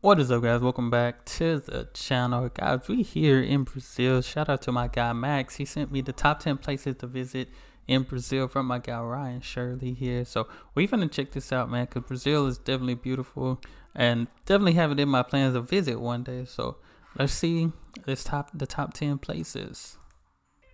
What is up, guys? Welcome back to the channel. Guys, we here in Brazil. Shout out to my guy Max. He sent me the top 10 places to visit in Brazil from my guy Ryan Shirley here. So we finna check this out, man, because Brazil is definitely beautiful and definitely have it in my plans to visit one day. So let's see the top 10 places.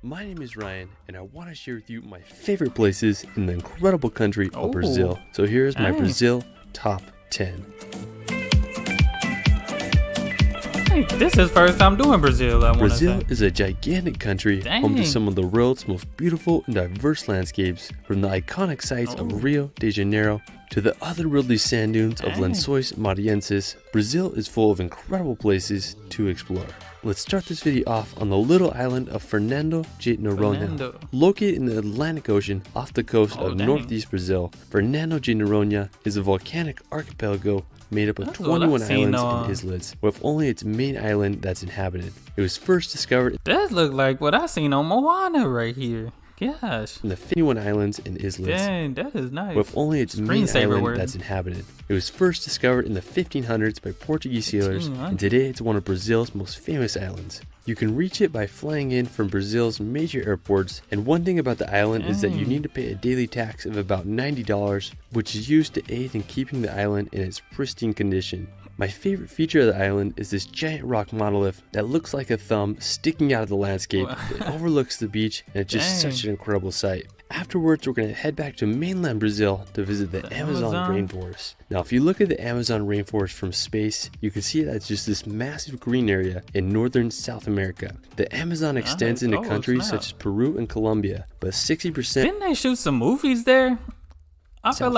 My name is Ryan, and I want to share with you my favorite places in the incredible country of Brazil. So here's my Brazil top 10. This is first time doing Brazil. Brazil is a gigantic country, home to some of the world's most beautiful and diverse landscapes, from the iconic sites of Rio de Janeiro to the otherworldly sand dunes of Lençóis Maranhenses. Brazil is full of incredible places to explore. Let's start this video off on the little island of Fernando de Noronha. Located in the Atlantic Ocean off the coast of northeast Brazil, Fernando de Noronha is a volcanic archipelago made up of 21 islands and islets, with only its main island that's inhabited. It was first discovered. That look like what I seen on Moana right here. Gosh. In the 51 islands and islets. Dang, that is nice. With only its main island that's inhabited. It was first discovered in the 1500s by Portuguese sailors, and today it's one of Brazil's most famous islands. You can reach it by flying in from Brazil's major airports, and one thing about the island is that you need to pay a daily tax of about $90, which is used to aid in keeping the island in its pristine condition. My favorite feature of the island is this giant rock monolith that looks like a thumb sticking out of the landscape. It overlooks the beach, and it's just such an incredible sight. Afterwards, we're going to head back to mainland Brazil to visit the Amazon rainforest. Now, if you look at the Amazon rainforest from space, you can see that it's just this massive green area in northern South America. The Amazon extends into countries such as Peru and Colombia, but 60%. Didn't they shoot some movies there? I feel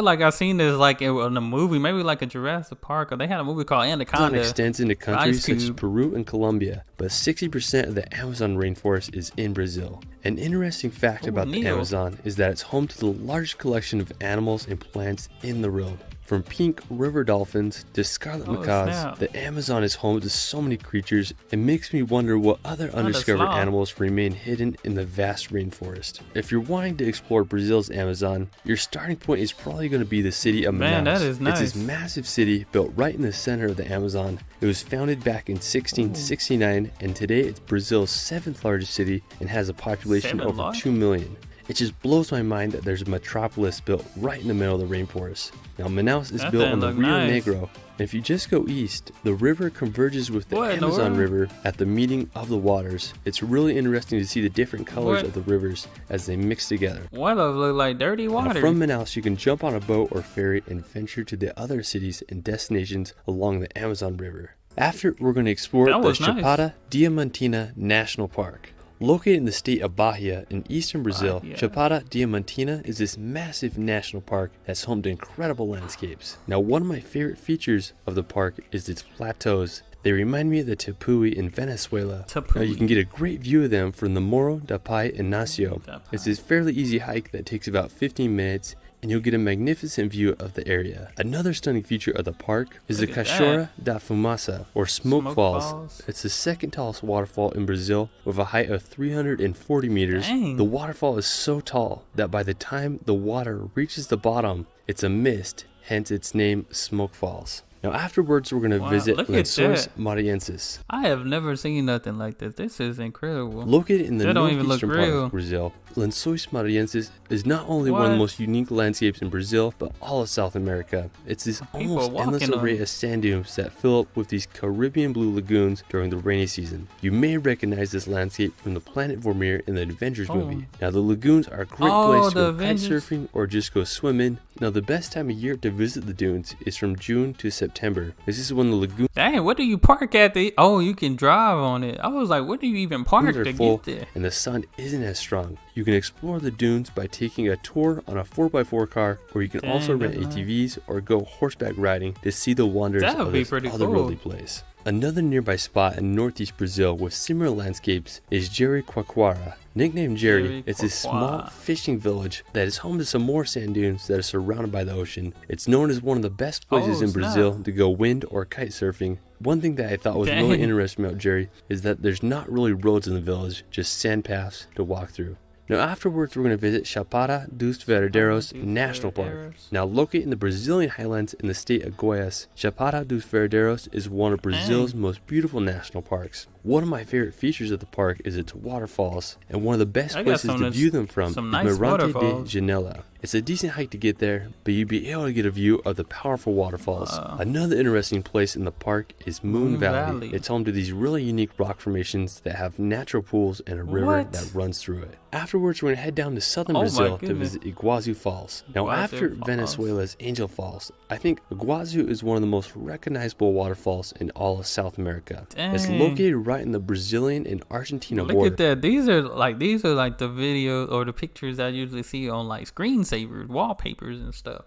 like I seen this like in a movie, maybe like a Jurassic Park, or they had a movie called Anaconda. Amazon extends into countries such as Peru and Colombia, but 60% of the Amazon rainforest is in Brazil. An interesting fact about the Amazon is that it's home to the largest collection of animals and plants in the world. From pink river dolphins to scarlet macaws, the Amazon is home to so many creatures. It makes me wonder what other undiscovered animals remain hidden in the vast rainforest. If you're wanting to explore Brazil's Amazon, your starting point is probably going to be the city of Manaus. Man, that is nice. It's this massive city built right in the center of the Amazon. It was founded back in 1669, and today it's Brazil's 7th largest city and has a population of over 2 million. It just blows my mind that there's a metropolis built right in the middle of the rainforest. Now, Manaus is built on the Rio Negro, and if you just go east, the river converges with the Amazon River at the meeting of the waters. It's really interesting to see the different colors of the rivers as they mix together. What does look like dirty water? Now, from Manaus, you can jump on a boat or ferry and venture to the other cities and destinations along the Amazon River. After, we're going to explore the Chapada Diamantina National Park. Located in the state of Bahia in eastern Brazil, Chapada Diamantina is this massive national park that's home to incredible landscapes. Now, one of my favorite features of the park is its plateaus. They remind me of the Tepui in Venezuela. Now, you can get a great view of them from the Morro da Pai Inácio. It's this fairly easy hike that takes about 15 minutes, and you'll get a magnificent view of the area. Another stunning feature of the park is the Cachoeira da Fumaça, or Smoke Falls. It's the second tallest waterfall in Brazil with a height of 340 meters. The waterfall is so tall that by the time the water reaches the bottom, it's a mist, hence its name Smoke Falls. Now, afterwards, we're going to visit Lençóis Maranhenses. I have never seen nothing like this. This is incredible. Located in the northeastern part of Brazil, Lençóis Maranhenses is not only one of the most unique landscapes in Brazil, but all of South America. It's this almost endless array of sand dunes that fill up with these Caribbean blue lagoons during the rainy season. You may recognize this landscape from the Planet Vormir in the Avengers movie. Now, the lagoons are a great place to go kite surfing or just go swimming. Now, the best time of year to visit the dunes is from June to September. This is when the lagoons. Dang, what do you park at? You can drive on it. I was like, what do you even park to get there? And the sun isn't as strong. You can explore the dunes by taking a tour on a 4x4 car, or you can also rent ATVs or go horseback riding to see the wonders of this otherworldly place. Another nearby spot in northeast Brazil with similar landscapes is Jericoacoara. Nicknamed Jerry, it's a small fishing village that is home to some more sand dunes that are surrounded by the ocean. It's known as one of the best places in Brazil to go wind or kite surfing. One thing that I thought was really interesting about Jerry is that there's not really roads in the village, just sand paths to walk through. Now afterwards, we're going to visit Chapada dos Veadeiros National Park. Now located in the Brazilian highlands in the state of Goiás, Chapada dos Veadeiros is one of Brazil's most beautiful national parks. One of my favorite features of the park is its waterfalls, and one of the best places to view them from is Mirante de Janela. It's a decent hike to get there, but you'd be able to get a view of the powerful waterfalls. Another interesting place in the park is Moon Valley. It's home to these really unique rock formations that have natural pools and a river that runs through it. Afterwards, we're going to head down to southern Brazil to visit Iguazu Falls. Now, after Venezuela's Angel Falls, I think Iguazu is one of the most recognizable waterfalls in all of South America. It's located right in the Brazilian and Argentina border. Look at that. These are like the videos or the pictures that I usually see on like screensavers, wallpapers and stuff.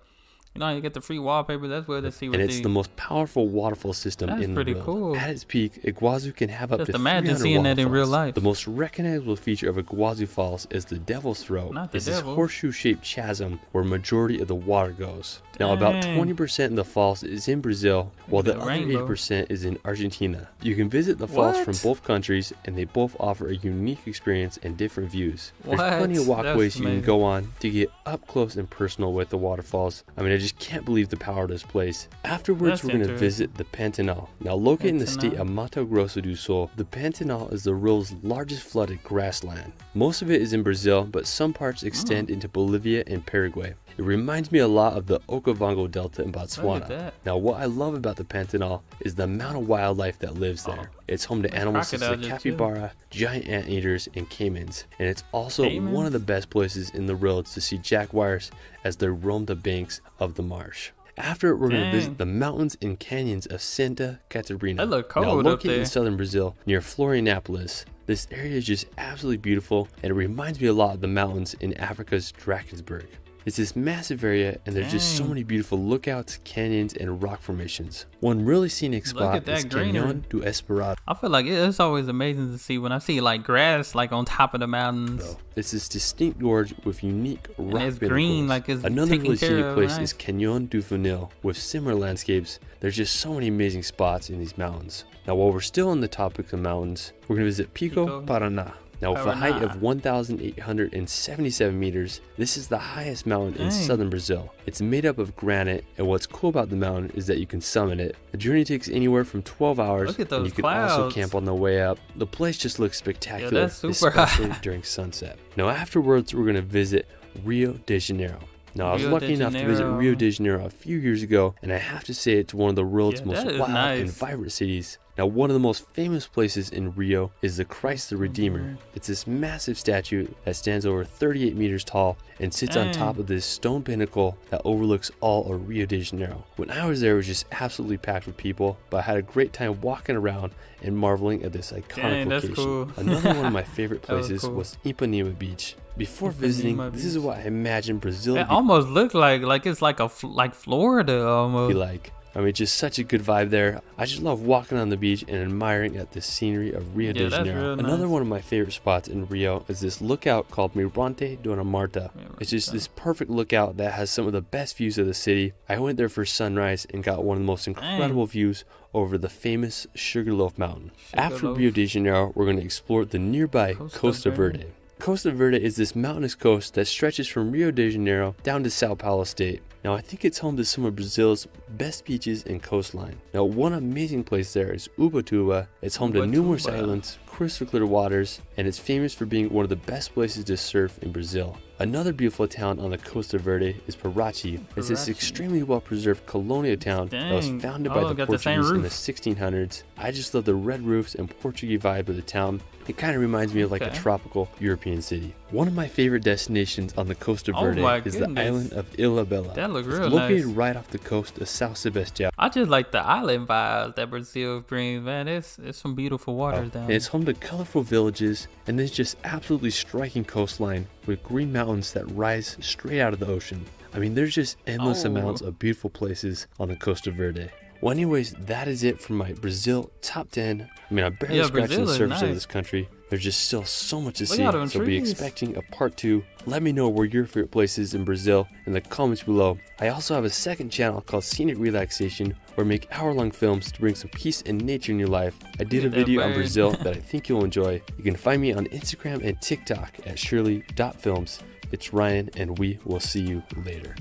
You know, you get the free wallpaper. That's where they see. And it's the most powerful waterfall system in the world. Cool. At its peak, Iguazu can have up to 300 imagine seeing that in real life. The most recognizable feature of Iguazu Falls is the Devil's Throat. It's this horseshoe-shaped chasm where a majority of the water goes. Now, about 20% of the falls is in Brazil, while the other 80% is in Argentina. You can visit the falls from both countries, and they both offer a unique experience and different views. There's plenty of walkways you can go on to get up close and personal with the waterfalls. I mean, I just can't believe the power of this place. Afterwards, we're going to visit the Pantanal. Now, located in the state of Mato Grosso do Sul, the Pantanal is the world's largest flooded grassland. Most of it is in Brazil, but some parts extend into Bolivia and Paraguay. It reminds me a lot of the Okavango Delta in Botswana. Now, what I love about the Pantanal is the amount of wildlife that lives there. It's home to animals such as the capybara, giant anteaters, and caimans. And it's also one of the best places in the world to see jaguars as they roam the banks of the marsh. After, we're going to visit the mountains and canyons of Santa Catarina. That look cold now, located up in southern Brazil near Florianópolis. This area is just absolutely beautiful, and it reminds me a lot of the mountains in Africa's Drakensberg. It's this massive area, and there's just so many beautiful lookouts, canyons, and rock formations. One really scenic spot is Canyon do Esperado. I feel like it's always amazing to see when I see like grass like on top of the mountains. It's this distinct gorge with unique rock and it's green, like it's another really scenic place is Canyon do Funil with similar landscapes. There's just so many amazing spots in these mountains. Now, while we're still on the topic of mountains, we're going to visit Pico Paraná. Now, with a height of 1,877 meters, this is the highest mountain in southern Brazil. It's made up of granite, and what's cool about the mountain is that you can summit it. The journey takes anywhere from 12 hours, and you can also camp on the way up. The place just looks spectacular, especially during sunset. Now, afterwards, we're going to visit Rio de Janeiro. Now, I was lucky enough to visit Rio de Janeiro a few years ago, and I have to say it's one of the world's most wild and vibrant cities. Now, one of the most famous places in Rio is the Christ the Redeemer. It's this massive statue that stands over 38 meters tall and sits on top of this stone pinnacle that overlooks all of Rio de Janeiro. When I was there, it was just absolutely packed with people, but I had a great time walking around and marveling at this iconic location. Cool. Another one of my favorite places was Ipanema Beach. Before visiting, this is what I imagine Brazil. It almost looked like it's like Florida almost. Be like. I mean, just such a good vibe there. I just love walking on the beach and admiring at the scenery of Rio de Janeiro. Another one of my favorite spots in Rio is this lookout called Mirante Dona Marta. It's just this perfect lookout that has some of the best views of the city. I went there for sunrise and got one of the most incredible views over the famous Sugarloaf Mountain. After Rio de Janeiro, we're going to explore the nearby Costa Verde. Costa Verde is this mountainous coast that stretches from Rio de Janeiro down to Sao Paulo State. Now, I think it's home to some of Brazil's best beaches and coastline. Now, one amazing place there is Ubatuba. It's home to numerous islands, crystal clear waters, and it's famous for being one of the best places to surf in Brazil. Another beautiful town on the Costa Verde is Paraty. It's this extremely well-preserved colonial town that was founded by the Portuguese in the 1600s. I just love the red roofs and Portuguese vibe of the town. It kind of reminds me of like a tropical European city. One of my favorite destinations on the Costa Verde is the island of Ilhabela. That looks real located right off the coast of South Sebastião. I just like the island vibes that Brazil brings, man. It's some beautiful waters down there. It's home to colorful villages, and there's just absolutely striking coastline with green mountains that rise straight out of the ocean. I mean, there's just endless amounts of beautiful places on the Costa Verde. Well, anyways, that is it for my Brazil top 10. I mean, I barely scratched the surface of this country, There's just still so much to see, so be expecting a part 2. Let me know where your favorite place is in Brazil in the comments below. I also have a second channel called Scenic Relaxation, where I make hour-long films to bring some peace and nature in your life. I did a video on Brazil that I think you'll enjoy. You can find me on Instagram and TikTok at shirley.films. It's Ryan, and we will see you later.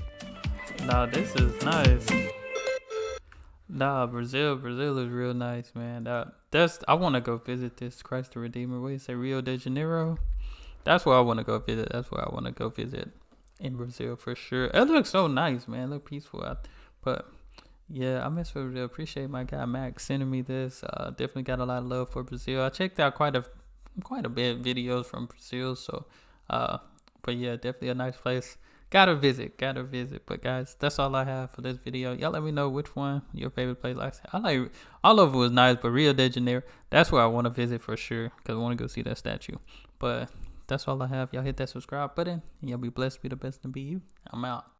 Nah, this is nice. Nah, Brazil is real nice, man. I want to go visit this Christ the Redeemer. What do you say, Rio de Janeiro? That's where I want to go visit. That's where I want to go visit in Brazil for sure. It looks so nice, man. It looks peaceful. But yeah, I miss Brazil. Appreciate my guy Max sending me this. Definitely got a lot of love for Brazil. I checked out quite a bit of videos from Brazil. So, but yeah, definitely a nice place. Gotta visit. But guys, that's all I have for this video. Y'all let me know which one your favorite place. Like I like all of it was nice, but Rio de Janeiro, that's where I want to visit for sure, because I want to go see that statue. But that's all I have. Y'all hit that subscribe button, and y'all be blessed, be the best, and be you. I'm out.